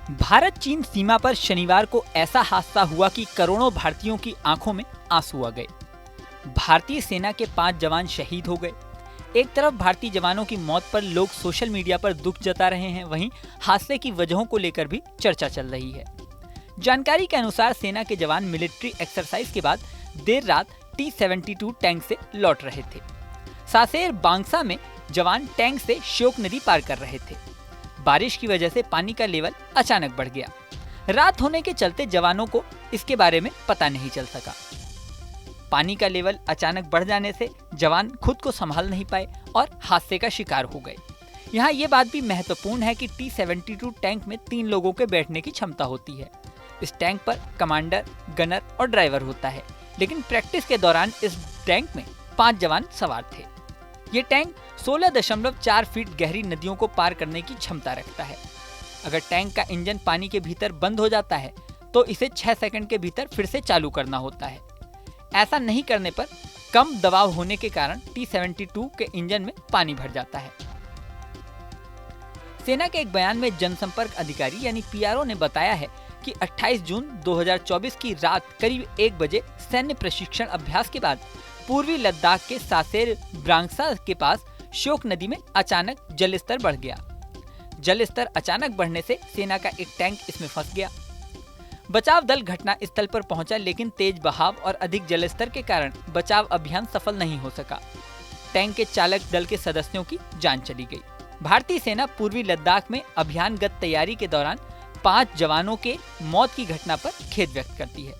भारत चीन सीमा पर शनिवार को ऐसा हादसा हुआ कि करोड़ों भारतीयों की आंखों में आंसू आ गए। भारतीय सेना के 5 जवान शहीद हो गए। एक तरफ भारतीय जवानों की मौत पर लोग सोशल मीडिया पर दुख जता रहे हैं, वहीं हादसे की वजहों को लेकर भी चर्चा चल रही है। जानकारी के अनुसार सेना के जवान मिलिट्री एक्सरसाइज के बाद देर रात T-72 टैंक से लौट रहे थे। सासेर बांग्सा में जवान टैंक से श्योक नदी पार कर रहे थे। बारिश की वजह से पानी का लेवल अचानक बढ़ गया। रात होने के चलते जवानों को इसके बारे में पता नहीं चल सका। पानी का लेवल अचानक बढ़ जाने से जवान खुद को संभाल नहीं पाए और हादसे का शिकार हो गए। यहाँ ये बात भी महत्वपूर्ण है कि T-72 टैंक में 3 लोगों के बैठने की क्षमता होती है। इस टैंक पर कमांडर, गनर और ड्राइवर होता है, लेकिन प्रैक्टिस के दौरान इस टैंक में 5 जवान सवार थे। ये टैंक 16.4 फीट गहरी नदियों को पार करने की क्षमता रखता है। अगर टैंक का इंजन पानी के भीतर बंद हो जाता है तो इसे 6 सेकंड के भीतर फिर से चालू करना होता है। ऐसा नहीं करने पर कम दबाव होने के कारण T-72 के इंजन में पानी भर जाता है। सेना के एक बयान में जनसंपर्क अधिकारी यानी PRO ने बताया है कि 28 जून 2024 की रात करीब 1 बजे सैन्य प्रशिक्षण अभ्यास के बाद पूर्वी लद्दाख के सासेर बांग्सा के पास श्योक नदी में अचानक जलस्तर बढ़ गया। जलस्तर अचानक बढ़ने से सेना का एक टैंक इसमें फंस गया। बचाव दल घटना स्थल पर पहुंचा, लेकिन तेज बहाव और अधिक जलस्तर के कारण बचाव अभियान सफल नहीं हो सका। टैंक के चालक दल के सदस्यों की जान चली गई। भारतीय सेना पूर्वी लद्दाख में अभियानगत तैयारी के दौरान 5 जवानों के मौत की घटना पर खेद व्यक्त करती है।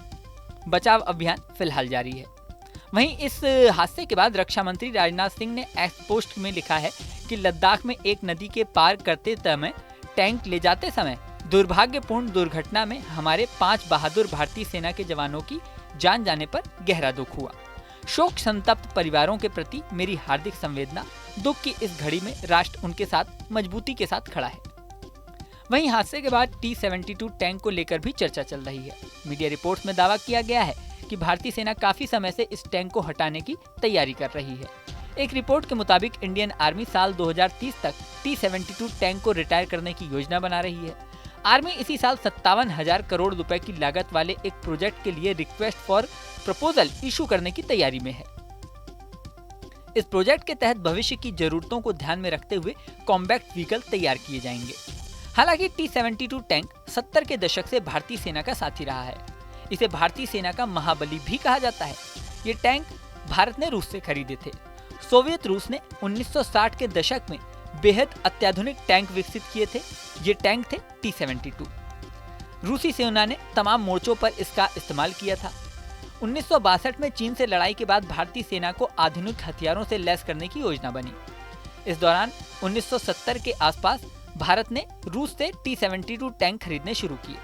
बचाव अभियान फिलहाल जारी है। वहीं इस हादसे के बाद रक्षा मंत्री राजनाथ सिंह ने एक्स पोस्ट में लिखा है कि लद्दाख में एक नदी के पार करते समय टैंक ले जाते समय दुर्भाग्यपूर्ण दुर्घटना में हमारे 5 बहादुर भारतीय सेना के जवानों की जान जाने पर गहरा दुख हुआ। शोक संतप्त परिवारों के प्रति मेरी हार्दिक संवेदना। दुख की इस घड़ी में राष्ट्र उनके साथ मजबूती के साथ खड़ा है। वहीं हादसे के बाद T-72 टैंक को लेकर भी चर्चा चल रही है। मीडिया रिपोर्ट्स में दावा किया गया है कि भारतीय सेना काफी समय से इस टैंक को हटाने की तैयारी कर रही है। एक रिपोर्ट के मुताबिक इंडियन आर्मी साल 2030 तक T-72 टैंक को रिटायर करने की योजना बना रही है। आर्मी इसी साल 57,000 करोड़ रुपए की लागत वाले एक प्रोजेक्ट के लिए रिक्वेस्ट फॉर प्रपोजल इशू करने की तैयारी में है। इस प्रोजेक्ट के तहत भविष्य की जरूरतों को ध्यान में रखते हुए कॉम्बैक्ट व्हीकल तैयार किए जाएंगे। हालांकि T-72 टैंक 70 के दशक से भारतीय सेना का साथी रहा है। इसे भारतीय सेना का महाबली भी कहा जाता है। ये टैंक भारत ने रूस से खरीदे थे। सोवियत रूस ने 1960 के दशक में बेहद अत्याधुनिक टैंक विकसित किए थे। ये टैंक थे T-72। रूसी सेना ने तमाम मोर्चों पर इसका इस्तेमाल किया था। 1962 में चीन से लड़ाई के बाद भारतीय सेना को आधुनिक हथियारों से लैस करने की योजना बनी। इस दौरान 1970 के आसपास भारत ने रूस से T-72 टैंक खरीदने शुरू किए।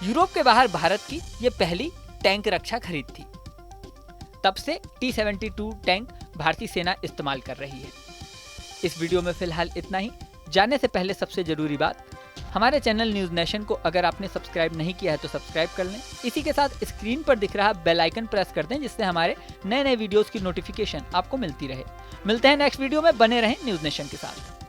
यूरोप के बाहर भारत की ये पहली टैंक रक्षा खरीद थी। तब से T-72 टैंक भारतीय सेना इस्तेमाल कर रही है। इस वीडियो में फिलहाल इतना ही। जाने से पहले सबसे जरूरी बात, हमारे चैनल न्यूज नेशन को अगर आपने सब्सक्राइब नहीं किया है तो सब्सक्राइब कर लें। इसी के साथ स्क्रीन पर दिख रहा बेल आइकन प्रेस कर दें, जिससे हमारे नए वीडियोस की नोटिफिकेशन आपको मिलती रहे। मिलते हैं नेक्स्ट वीडियो में। बने रहें न्यूज नेशन के साथ।